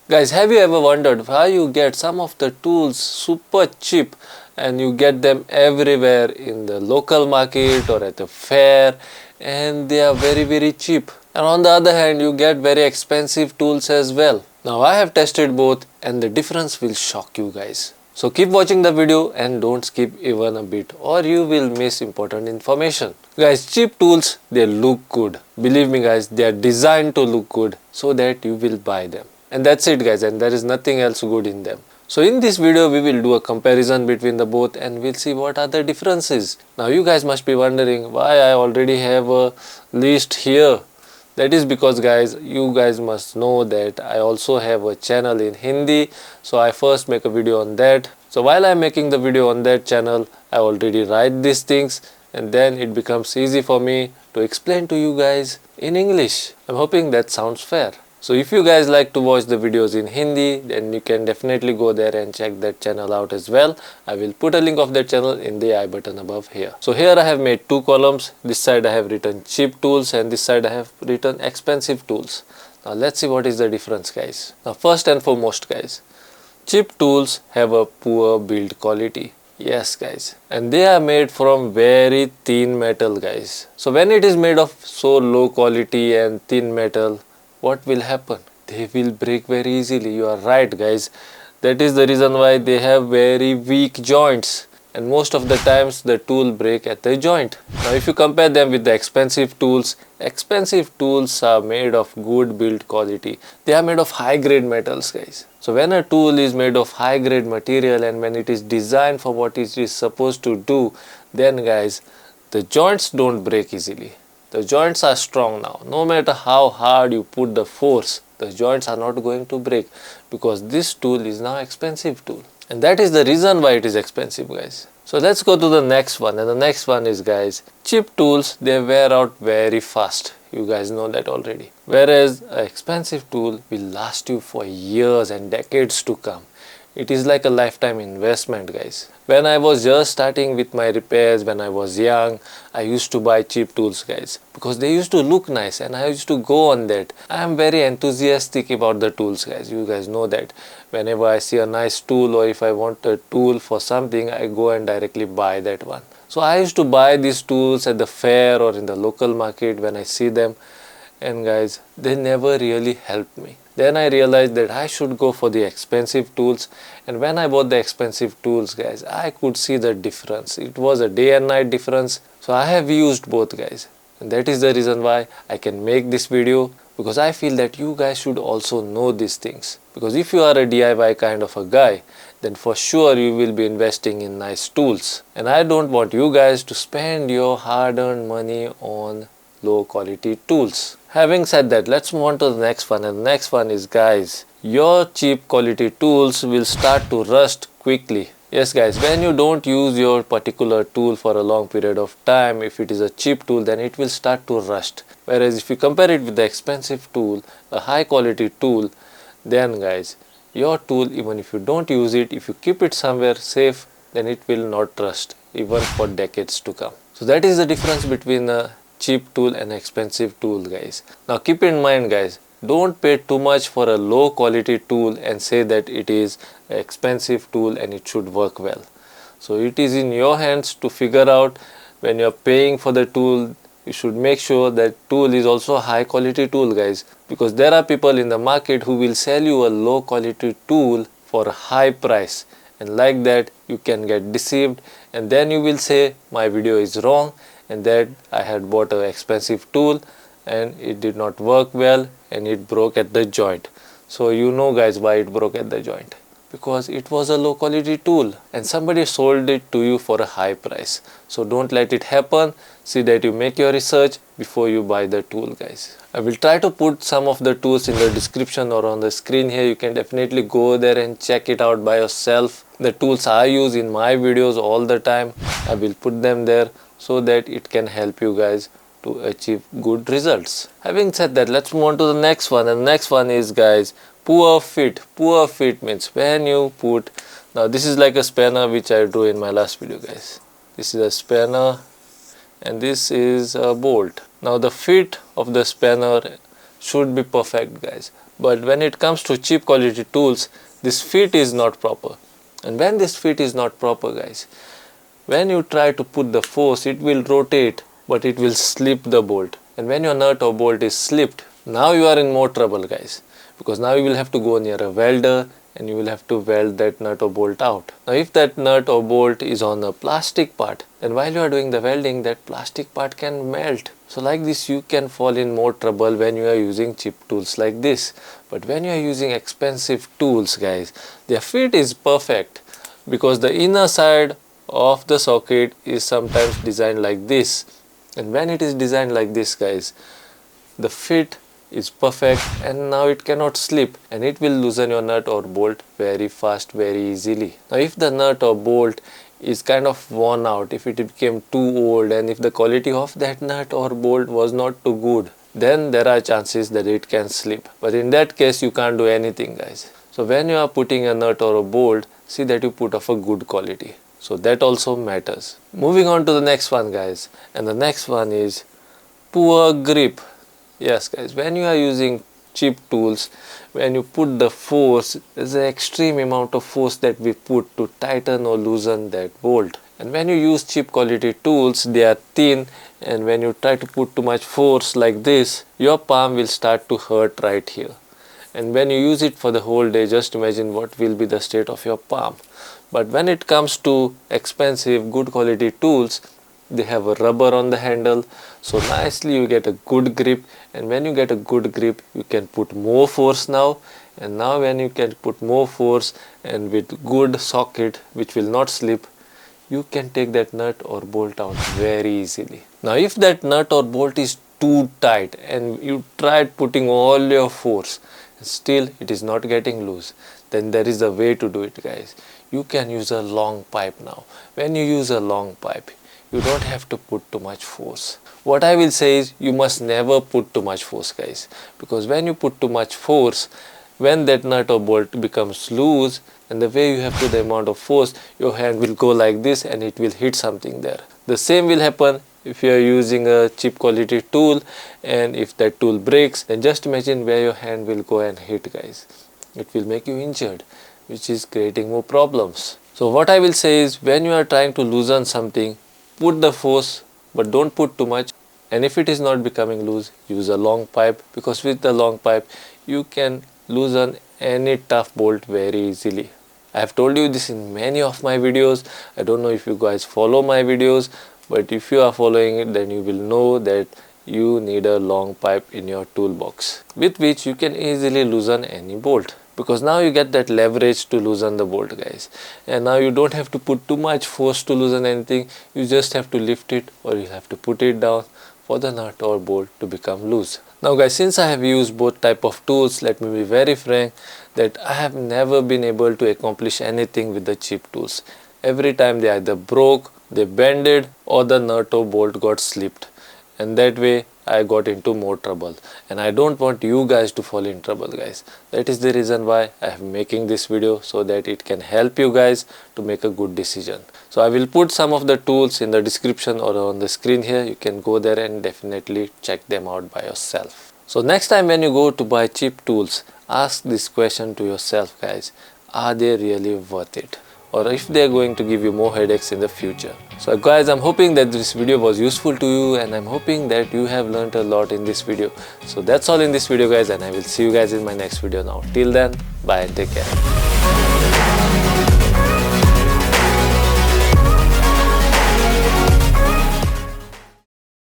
Guys, have you ever wondered why you get some of the tools super cheap and you get them everywhere in the local market or at the fair, and they are very cheap, and on the other hand you get very expensive tools as well. Now I have tested both and the difference will shock you guys. So keep watching the video and don't skip even a bit or you will miss important information. Guys, cheap tools, they look good. Believe me guys, they are designed to look good so that you will buy them. And that's it guys, and there is nothing else good in them. So in this video we will do a comparison between the both and we'll see what are the differences. Now you guys must be wondering why I already have a list here. That is because guys, you guys must know that I also have a channel in Hindi, so I first make a video on that. So while I'm making the video on that channel, I already write these things and then it becomes easy for me to explain to you guys in English. I'm hoping that sounds fair. So if you guys like to watch the videos in Hindi, then you can definitely go there and check that channel out as well. I will put a link of that channel in the I button above here. So here I have made two columns. This side I have written cheap tools and this side I have written expensive tools. Now let's see what is the difference guys. Now first and foremost guys, cheap tools have a poor build quality. Yes guys, and they are made from very thin metal guys. So when it is made of so low quality and thin metal, what will happen? They will break very easily. You are right guys. That is the reason why they have very weak joints, and most of the times the tool break at the joint. Now if you compare them with the expensive tools are made of good build quality. They are made of high grade metals guys. So when a tool is made of high grade material and when it is designed for what it is supposed to do, then guys, the joints don't break easily. The joints are strong now. No matter how hard you put the force, the joints are not going to break because this tool is now expensive tool. And that is the reason why it is expensive guys. So let's go to the next one, and the next one is guys, cheap tools, they wear out very fast. You guys know that already. Whereas an expensive tool will last you for years and decades to come. It is like a lifetime investment guys. When I was just starting with my repairs, when I was young, I used to buy cheap tools guys because they used to look nice and I used to go on that. I am very enthusiastic about the tools guys. You guys know that. Whenever I see a nice tool or if I want a tool for something, I go and directly buy that one. So I used to buy these tools at the fair or in the local market when I see them, and guys, they never really helped me. Then I realized that I should go for the expensive tools, and when I bought the expensive tools guys, I could see the difference. It was a day and night difference. So I have used both guys, and that is the reason why I can make this video, because I feel that you guys should also know these things. Because if you are a DIY kind of a guy, then for sure you will be investing in nice tools, and I don't want you guys to spend your hard-earned money on low quality tools. Having said that, let's move on to the next one, and the next one is guys, your cheap quality tools will start to rust quickly. Yes guys, when you don't use your particular tool for a long period of time, if it is a cheap tool, then it will start to rust. Whereas if you compare it with the expensive tool, a high quality tool, then guys, your tool, even if you don't use it, if you keep it somewhere safe, then it will not rust even for decades to come. So that is the difference between a cheap tool and expensive tool guys. Now keep in mind guys, don't pay too much for a low quality tool and say that it is an expensive tool and it should work well. So it is in your hands to figure out. When you are paying for the tool, you should make sure that tool is also a high quality tool guys, because there are people in the market who will sell you a low quality tool for a high price, and like that you can get deceived, and then you will say my video is wrong and that I had bought an expensive tool and it did not work well and it broke at the joint. So you know guys why it broke at the joint, because it was a low quality tool and somebody sold it to you for a high price. So don't let it happen. See that you make your research before you buy the tool guys. I will try to put some of the tools in the description or on the screen here. You can definitely go there and check it out by yourself. The tools I use in my videos all the time, I will put them there so that it can help you guys to achieve good results. Having said that, let's move on to the next one, and the next one is guys, poor fit. Poor fit means when you put, now this is like a spanner which I drew in my last video guys. This is a spanner and this is a bolt. Now the fit of the spanner should be perfect guys. But when it comes to cheap quality tools, this fit is not proper. And when this fit is not proper, guys, when you try to put the force, it will rotate, but it will slip the bolt. And when your nut or bolt is slipped, now you are in more trouble, guys, because now you will have to go near a welder and you will have to weld that nut or bolt out. Now if that nut or bolt is on a plastic part, then while you are doing the welding, that plastic part can melt. So like this, you can fall in more trouble when you are using cheap tools like this. But when you are using expensive tools, guys, their fit is perfect, because the inner side of the socket is sometimes designed like this. And when it is designed like this, guys, the fit is perfect, and now it cannot slip, and it will loosen your nut or bolt very fast, very easily. Now if the nut or bolt is kind of worn out, if it became too old, and if the quality of that nut or bolt was not too good, then there are chances that it can slip. But in that case, you can't do anything, guys. So when you are putting a nut or a bolt, see that you put of a good quality. So that also matters. Moving on to the next one, guys, and the next one is poor grip. Yes, guys, when you are using cheap tools, when you put the force, there's an extreme amount of force that we put to tighten or loosen that bolt. And when you use cheap quality tools, they are thin, and when you try to put too much force like this, your palm will start to hurt right here. And when you use it for the whole day, just imagine what will be the state of your palm. But when it comes to expensive, good quality tools, they have a rubber on the handle, so nicely you get a good grip. And when you get a good grip, you can put more force now. And now when you can put more force and with good socket which will not slip, you can take that nut or bolt out very easily. Now if that nut or bolt is too tight and you tried putting all your force, still it is not getting loose, then there is a way to do it, guys. You can use a long pipe now. When you use a long pipe, you don't have to put too much force. What I will say is, you must never put too much force, guys, because when you put too much force, when that nut or bolt becomes loose, and the way you have to the amount of force, your hand will go like this and it will hit something there. The same will happen if you are using a cheap quality tool, and if that tool breaks, then just imagine where your hand will go and hit, guys. It will make you injured, which is creating more problems. So what I will say is, when you are trying to loosen something, put the force, but don't put too much. And if it is not becoming loose, use a long pipe, because with the long pipe you can loosen any tough bolt very easily. I have told you this in many of my videos. I don't know if you guys follow my videos, but if you are following it, then you will know that you need a long pipe in your toolbox, with which you can easily loosen any bolt, because now you get that leverage to loosen the bolt, guys. And now you don't have to put too much force to loosen anything. You just have to lift it, or you have to put it down for the nut or bolt to become loose. Now guys, since I have used both type of tools, let me be very frank that I have never been able to accomplish anything with the cheap tools. Every time they either broke, they bended, or the nut or bolt got slipped, and that way I got into more trouble. And I don't want you guys to fall in trouble, guys. That is the reason why I am making this video, so that it can help you guys to make a good decision. So I will put some of the tools in the description or on the screen here. You can go there and definitely check them out by yourself. So next time when you go to buy cheap tools, ask this question to yourself, guys. Are they really worth it? Or if they are going to give you more headaches in the future. So guys, I'm hoping that this video was useful to you, and I'm hoping that you have learned a lot in this video. So that's all in this video, guys, and I will see you guys in my next video now. Till then, bye and take care.